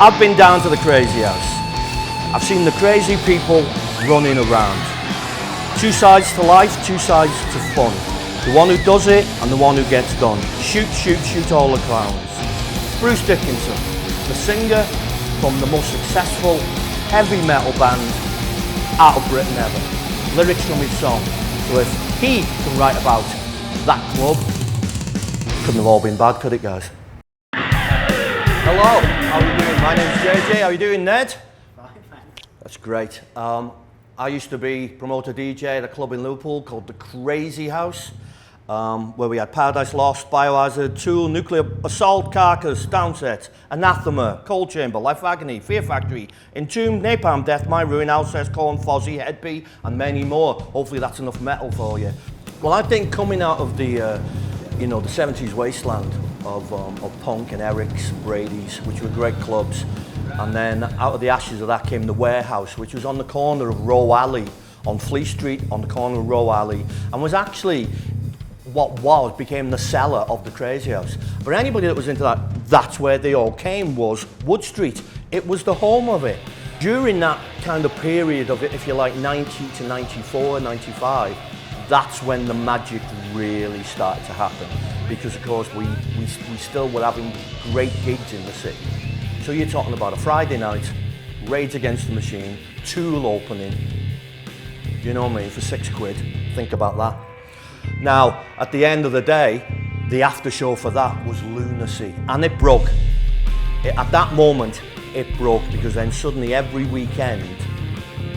I've been down to the Crazy House. I've seen the crazy people running around. Two sides to life, two sides to fun. The one who does it and the one who gets done. Shoot, shoot, shoot all the clowns. Bruce Dickinson, the singer from the most successful heavy metal band out of Britain ever. Lyrics from his song. So if he can write about that club, couldn't have all been bad, could it, guys? Hello, how are you doing? My name's JJ. How are you doing, Ned? Fine, thanks. That's great. I used to be promoter DJ at a club in Liverpool called the Crazy House, where we had Paradise Lost, Biohazard, Tool, Nuclear Assault, Carcass, Downset, Anathema, Cold Chamber, Life Agony, Fear Factory, Entombed, Napalm Death, My Ruin, Alcest, Corn, Fozzy, Headbee, and many more. Hopefully that's enough metal for you. Well, I think coming out of the, the 70s wasteland of punk and Eric's, Brady's, which were great clubs, and then out of the ashes of that came the Warehouse, which was on the corner of Row Alley, on Fleet Street, on the corner of Row Alley, and was actually became the cellar of the Crazy House. For anybody that was into that, that's where they all came, was Wood Street. It was the home of it. During that kind of period of it, if you like, 90 to 94, 95, that's when the magic really started to happen. Because of course we still were having great gigs in the city. So you're talking about a Friday night, Rage Against the Machine, Tool opening, you know what I mean, for £6. Think about that. Now, at the end of the day, the after show for that was lunacy, and it broke. At that moment, it broke, because then suddenly every weekend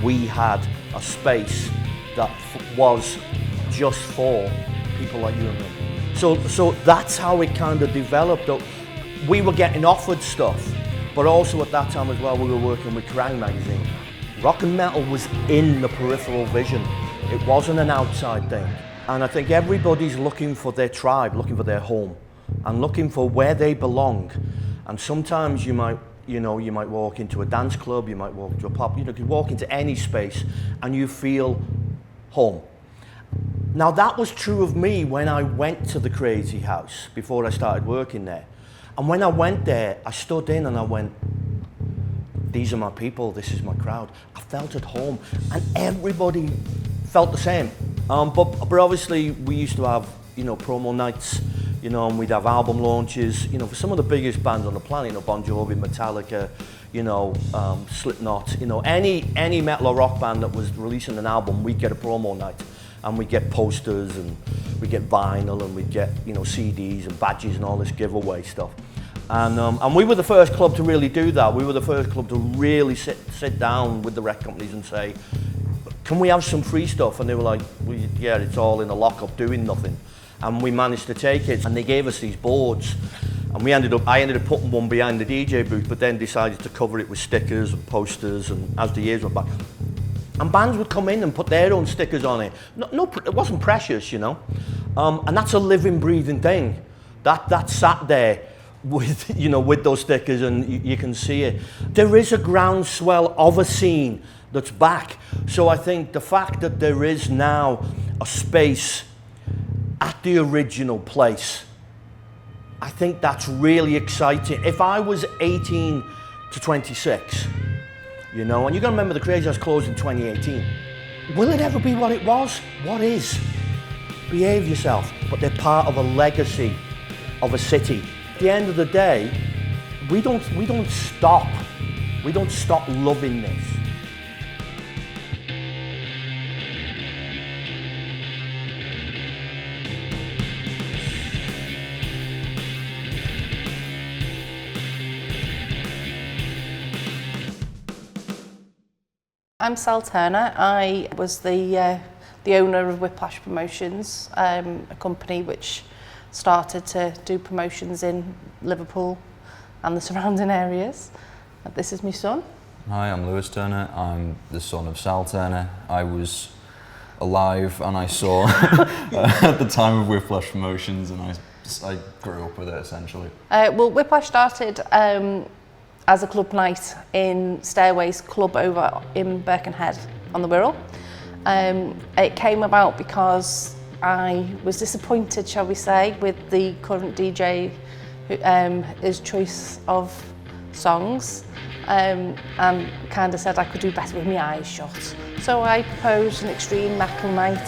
we had a space that was just for people like you and me. So that's how it kind of developed. We were getting offered stuff, but also at that time as well, we were working with Kerrang! Magazine. Rock and metal was in the peripheral vision. It wasn't an outside thing. And I think everybody's looking for their tribe, looking for their home, and looking for where they belong. And sometimes you might walk into a dance club, you might walk into a pub, you could walk into any space and you feel home. Now that was true of me when I went to the Crazy House before I started working there. And when I went there, I stood in and I went, these are my people, this is my crowd. I felt at home, and everybody felt the same. But obviously we used to have, promo nights, and we'd have album launches, for some of the biggest bands on the planet, Bon Jovi, Metallica, Slipknot, any metal or rock band that was releasing an album, we'd get a promo night. And we'd get posters, and we'd get vinyl, and we'd get, CDs and badges and all this giveaway stuff. And we were the first club to really do that. We were the first club to really sit down with the record companies and say, can we have some free stuff? And they were like, well, yeah, it's all in a lockup doing nothing. And we managed to take it, and they gave us these boards. And I ended up putting one behind the DJ booth, but then decided to cover it with stickers and posters, and as the years went by. And bands would come in and put their own stickers on it. No, it wasn't precious, And that's a living, breathing thing. That sat there with, with those stickers, and you can see it. There is a groundswell of a scene that's back. So I think the fact that there is now a space at the original place, I think that's really exciting. If I was 18 to 26, and you're going to remember the Crazy House closed in 2018. Will it ever be what it was? What is? Behave yourself. But they're part of a legacy of a city. At the end of the day, we don't stop. We don't stop loving this. I'm Sal Turner. I was the owner of Whiplash Promotions, a company which started to do promotions in Liverpool and the surrounding areas. This is my son. Hi, I'm Lewis Turner. I'm the son of Sal Turner. I was alive and I saw at the time of Whiplash Promotions, and I grew up with it essentially. Well, Whiplash started as a club night in Stairways Club over in Birkenhead on the Wirral. It came about because I was disappointed, shall we say, with the current DJ, his choice of songs, and kind of said I could do better with my eyes shut. So I proposed an extreme metal night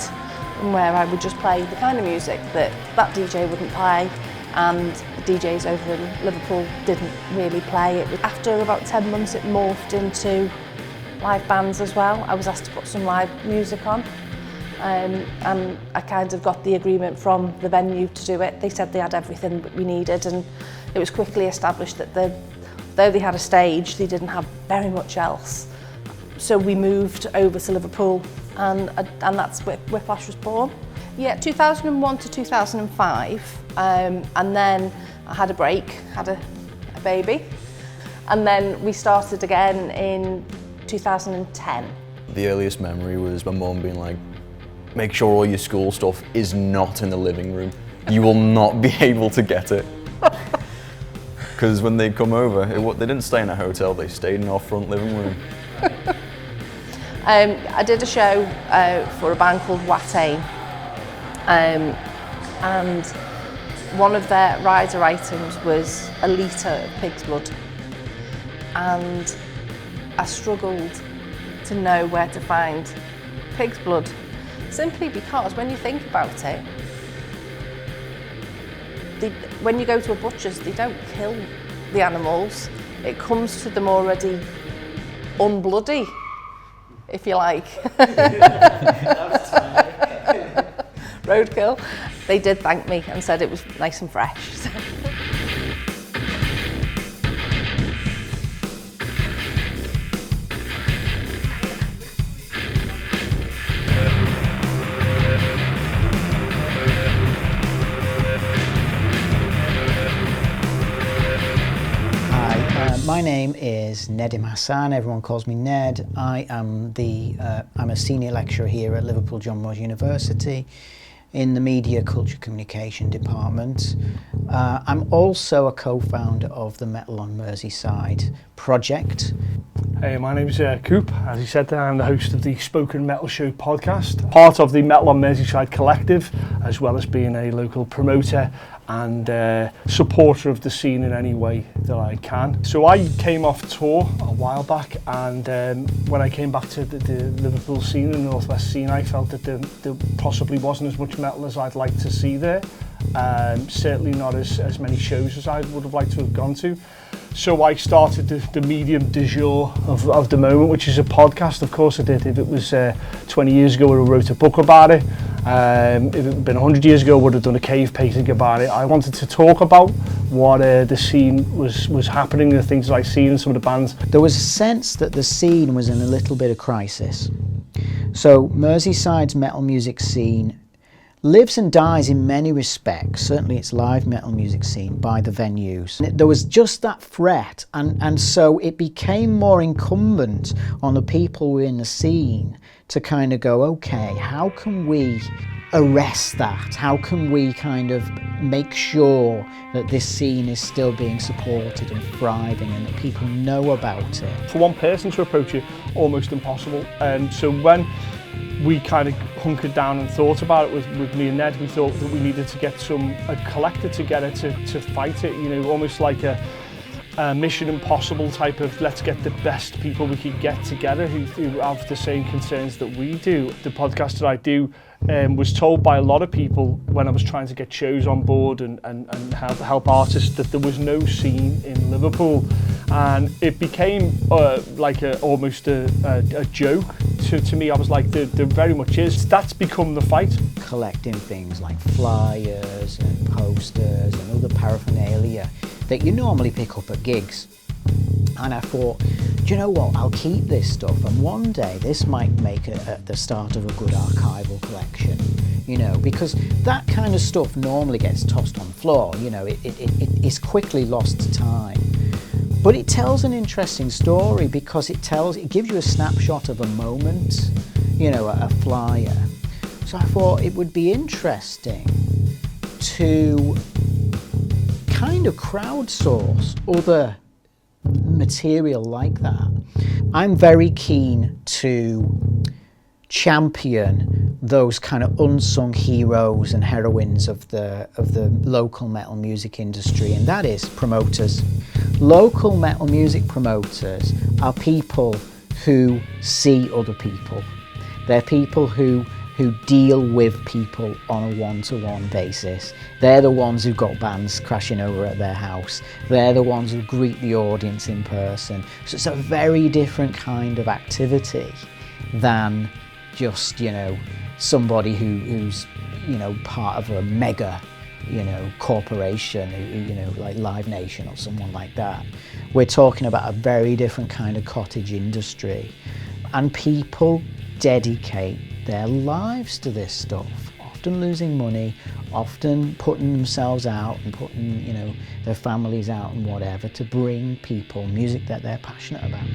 where I would just play the kind of music that DJ wouldn't play, and the DJs over in Liverpool didn't really play. After about 10 months it morphed into live bands as well. I was asked to put some live music on, and I kind of got the agreement from the venue to do it. They said they had everything that we needed, and it was quickly established that though they had a stage, they didn't have very much else. So we moved over to Liverpool, and that's where Whiplash was born. Yeah, 2001 to 2005, and then I had a break, had a baby, and then we started again in 2010. The earliest memory was my mum being like, make sure all your school stuff is not in the living room. You will not be able to get it. Because when they come over, they didn't stay in a hotel, they stayed in our front living room. I did a show for a band called Watain, and one of their rider items was a litre of pig's blood, and I struggled to know where to find pig's blood, simply because when you think about it, when you go to a butcher's, they don't kill the animals. It comes to them already unbloody, if you like. Roadkill. They did thank me and said it was nice and fresh. My name is Nedim Hassan. Everyone calls me Ned. I'm a senior lecturer here at Liverpool John Moores University in the Media Culture Communication department. I'm also a co-founder of the Metal on Merseyside project. Hey, my name's Coop. As he said there, I'm the host of the Spoken Metal Show podcast, part of the Metal on Merseyside collective, as well as being a local promoter and supporter of the scene in any way that I can. So I came off tour a while back, and when I came back to the Liverpool scene and the Northwest scene, I felt that there possibly wasn't as much metal as I'd like to see there. Certainly not as many shows as I would have liked to have gone to. So I started the medium du jour of the moment, which is a podcast. Of course I did. If it was 20 years ago, I wrote a book about it. If it had been 100 years ago, I would have done a cave painting about it. I wanted to talk about what the scene was happening, the things that I've seen in some of the bands. There was a sense that the scene was in a little bit of crisis. So Merseyside's metal music scene lives and dies in many respects, certainly its live metal music scene, by the venues. There was just that threat, and so it became more incumbent on the people who were in the scene to kind of go, okay, how can we arrest that? How can we kind of make sure that this scene is still being supported and thriving and that people know about it? For one person to approach it, almost impossible. So when we kind of hunkered down and thought about it with me and Ned, we thought that we needed to get a collective together to fight it, you know, almost like a Mission Impossible type of, let's get the best people we could get together who have the same concerns that we do. The podcast that I do was told by a lot of people when I was trying to get shows on board and help artists that there was no scene in Liverpool, and it became like almost a joke to me. I was like, there very much is. That's become the fight. Collecting things like flyers and posters and other paraphernalia that you normally pick up at gigs. And I thought, do you know what, I'll keep this stuff, and one day this might make the start of a good archival collection, you know, because that kind of stuff normally gets tossed on the floor, you know, it's quickly lost to time. But it tells an interesting story because it gives you a snapshot of a moment, you know, a flyer. So I thought it would be interesting to kind of crowdsource other material like that. I'm very keen to champion those kind of unsung heroes and heroines of the local metal music industry, and that is promoters. Local metal music promoters are people who see other people. They're people who deal with people on a one-to-one basis. They're the ones who got bands crashing over at their house. They're the ones who greet the audience in person. So it's a very different kind of activity than just, you know, somebody who's, you know, part of a mega, you know, corporation, you know, like Live Nation or someone like that. We're talking about a very different kind of cottage industry, and people dedicate their lives to this stuff, often losing money, often putting themselves out and putting, you know, their families out and whatever, to bring people music that they're passionate about.